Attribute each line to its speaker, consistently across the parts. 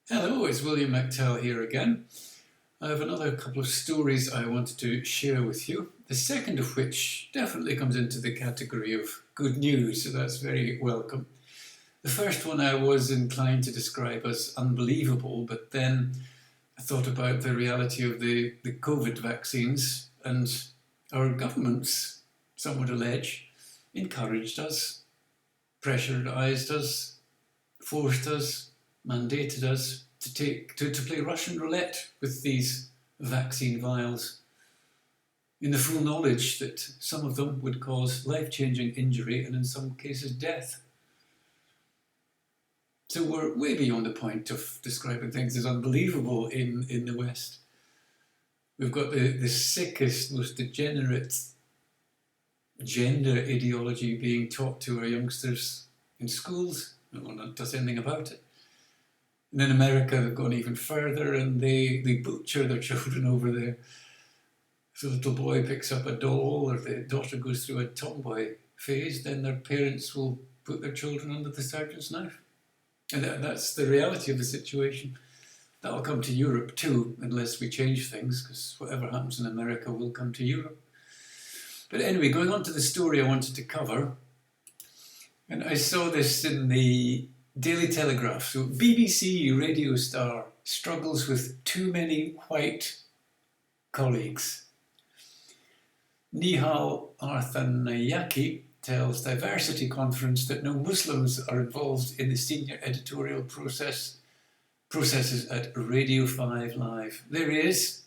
Speaker 1: Hello, it's William McTell here again. I have another couple of stories I wanted to share with you. The second of which definitely comes into the category of good news, so that's very welcome. The first one I was inclined to describe as unbelievable, but then I thought about the reality of the COVID vaccines, and our governments, some would allege, encouraged us, pressurised us, forced us, mandated us to play Russian roulette with these vaccine vials, in the full knowledge that some of them would cause life-changing injury and in some cases death. So we're way beyond the point of describing things as unbelievable in the West. We've got the sickest, most degenerate gender ideology being taught to our youngsters in schools. No one does anything about it. And in America, they've gone even further and they butcher their children over there. If a little boy picks up a doll or the daughter goes through a tomboy phase, then their parents will put their children under the surgeon's knife. And that's the reality of the situation. That'll come to Europe too, unless we change things, because whatever happens in America will come to Europe. But anyway, going on to the story I wanted to cover, and I saw this in the Daily Telegraph. So BBC radio star struggles with too many white colleagues. Nihal Arthanayaki tells Diversity Conference that no Muslims are involved in the senior editorial processes at Radio 5 Live. There he is.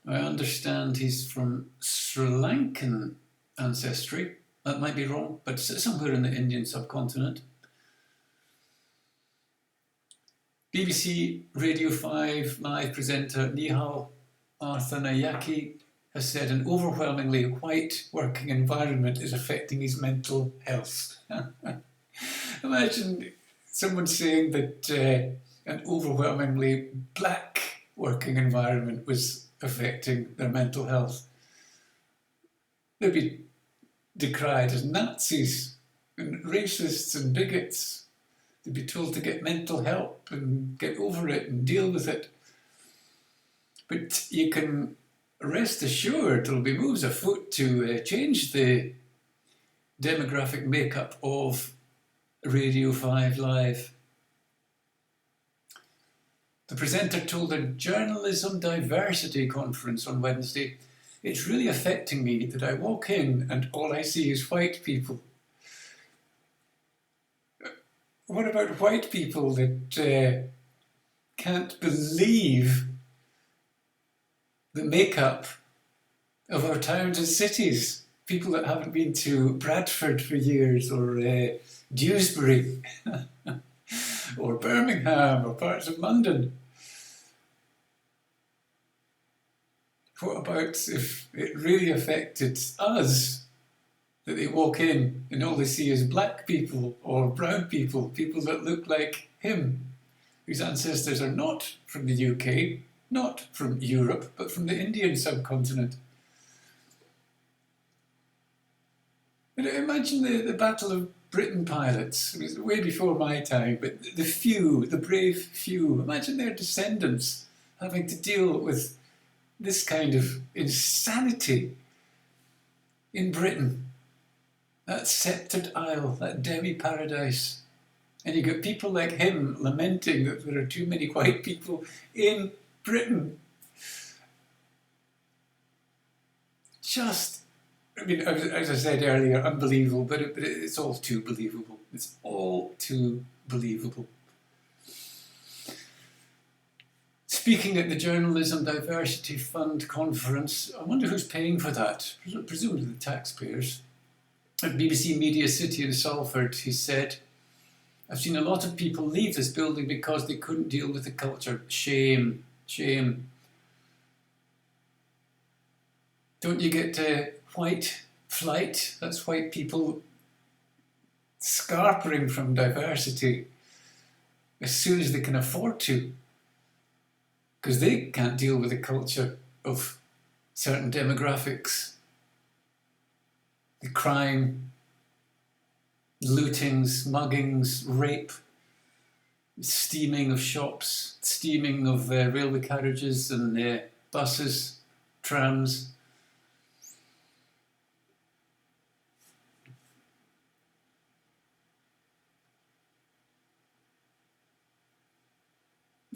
Speaker 1: I understand he's from Sri Lankan ancestry. That might be wrong, but somewhere in the Indian subcontinent. BBC Radio 5 Live presenter Nihal Arthanayaki has said an overwhelmingly white working environment is affecting his mental health. Imagine someone saying that an overwhelmingly black working environment was affecting their mental health. They'd be decried as Nazis and racists and bigots. They'd be told to get mental help and get over it and deal with it. But you can rest assured there'll be moves afoot to change the demographic makeup of Radio 5 Live. The presenter told a journalism diversity conference on Wednesday, "It's really affecting me that I walk in and all I see is white people." What about white people that can't believe the makeup of our towns and cities? People that haven't been to Bradford for years, or Dewsbury, or Birmingham, or parts of London. What about if it really affected us, that they walk in and all they see is black people or brown people, people that look like him, whose ancestors are not from the UK, not from Europe, but from the Indian subcontinent? But imagine the Battle of Britain pilots. It was way before my time, but the few, the brave few, imagine their descendants having to deal with this kind of insanity in Britain. That sceptred isle, that demi-paradise. And you get people like him lamenting that there are too many white people in Britain. Just, I mean, as I said earlier, unbelievable, but it's all too believable. It's all too believable. Speaking at the Journalism Diversity Fund conference, I wonder who's paying for that? Presumably the taxpayers. At BBC Media City in Salford, he said, "I've seen a lot of people leave this building because they couldn't deal with the culture. Shame, shame. Don't you get white flight? That's white people scarpering from diversity as soon as they can afford to, because they can't deal with the culture of certain demographics. The crime, lootings, muggings, rape, steaming of shops, steaming of railway carriages and buses, trams.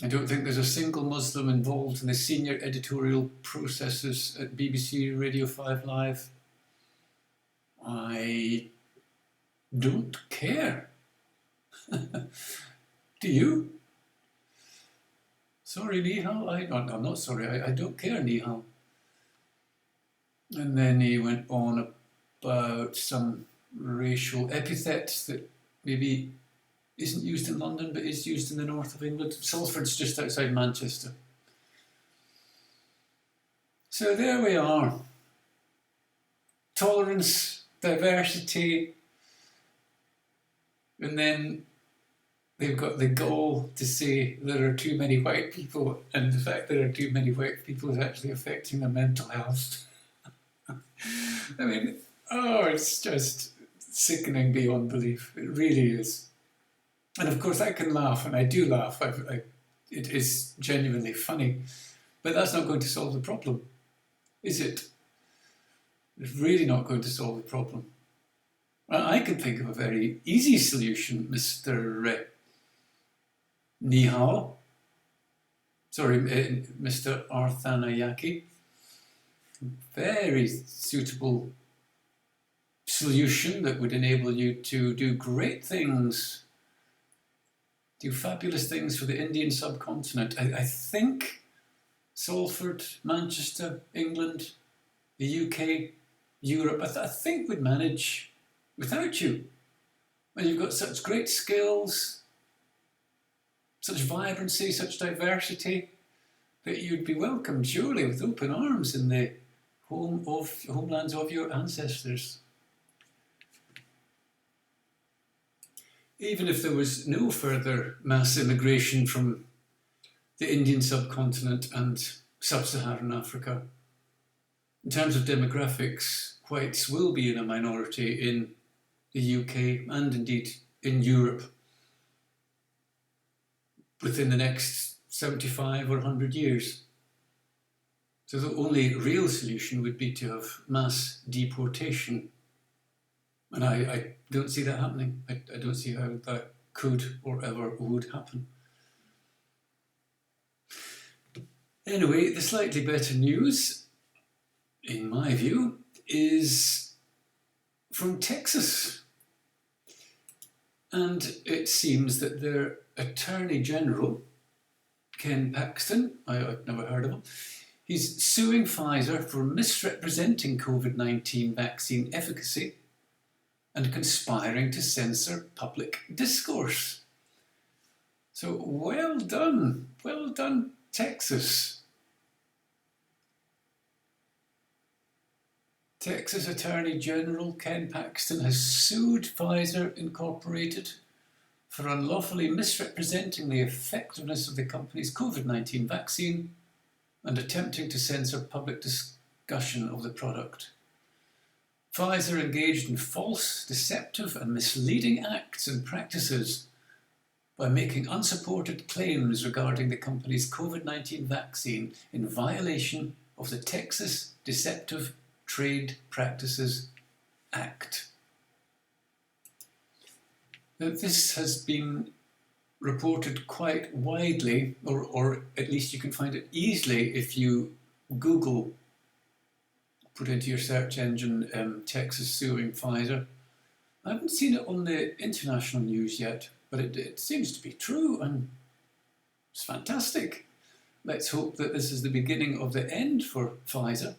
Speaker 1: I don't think there's a single Muslim involved in the senior editorial processes at BBC Radio 5 Live. I don't care. Do you? Sorry, Nihal. I'm not sorry. I don't care, Nihal. And then he went on about some racial epithet that maybe isn't used in London but is used in the north of England. Salford's just outside Manchester. So there we are. Tolerance, diversity, and then they've got the gall to say there are too many white people, and the fact there are too many white people is actually affecting their mental health. I mean, it's just sickening beyond belief. It really is. And of course, I can laugh, and I do laugh. It is genuinely funny. But that's not going to solve the problem, is it? It's really not going to solve the problem. Well, I can think of a very easy solution, Mr. Nihal. Sorry, Mr. Arthanayaki. Very suitable solution that would enable you to do great things, do fabulous things for the Indian subcontinent. I think Salford, Manchester, England, the UK, Europe, I think would manage without you. When you've got such great skills, such vibrancy, such diversity, that you'd be welcomed surely with open arms in the homelands of your ancestors. Even if there was no further mass immigration from the Indian subcontinent and sub-Saharan Africa, in terms of demographics, whites will be in a minority in the UK and indeed in Europe within the next 75 or 100 years. So the only real solution would be to have mass deportation. And I don't see that happening. I don't see how that could or ever would happen. Anyway, the slightly better news, in my view, is from Texas. And it seems that their Attorney General, Ken Paxton, I've never heard of him, he's suing Pfizer for misrepresenting COVID-19 vaccine efficacy and conspiring to censor public discourse. So well done, Texas. Texas Attorney General Ken Paxton has sued Pfizer Incorporated for unlawfully misrepresenting the effectiveness of the company's COVID-19 vaccine and attempting to censor public discussion of the product. Pfizer engaged in false, deceptive and misleading acts and practices by making unsupported claims regarding the company's COVID-19 vaccine in violation of the Texas Deceptive Trade Practices Act. Now, this has been reported quite widely, or at least you can find it easily if you Google, put into your search engine, Texas suing Pfizer. I haven't seen it on the international news yet, but it seems to be true, and it's fantastic. Let's hope that this is the beginning of the end for Pfizer.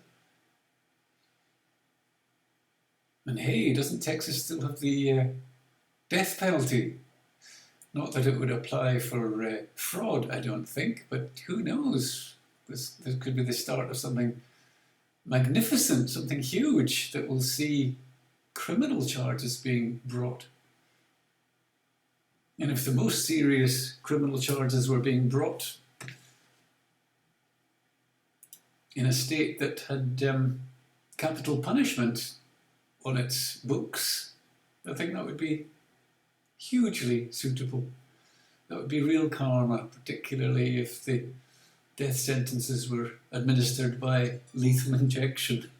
Speaker 1: And hey, doesn't Texas still have the death penalty? Not that it would apply for fraud, I don't think, but who knows? This could be the start of something magnificent, something huge that will see criminal charges being brought. And if the most serious criminal charges were being brought in a state that had capital punishment on its books, I think that would be hugely suitable. That would be real karma, particularly if the death sentences were administered by lethal injection.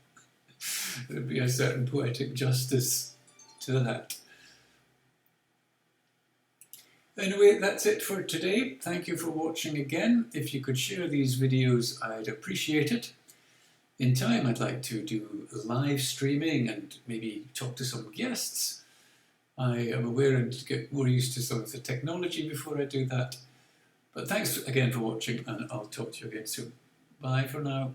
Speaker 1: There would be a certain poetic justice to that. Anyway, that's it for today. Thank you for watching again. If you could share these videos, I'd appreciate it. In time, I'd like to do live streaming and maybe talk to some guests. I am aware and get more used to some of the technology before I do that. But thanks again for watching, and I'll talk to you again soon. Bye for now.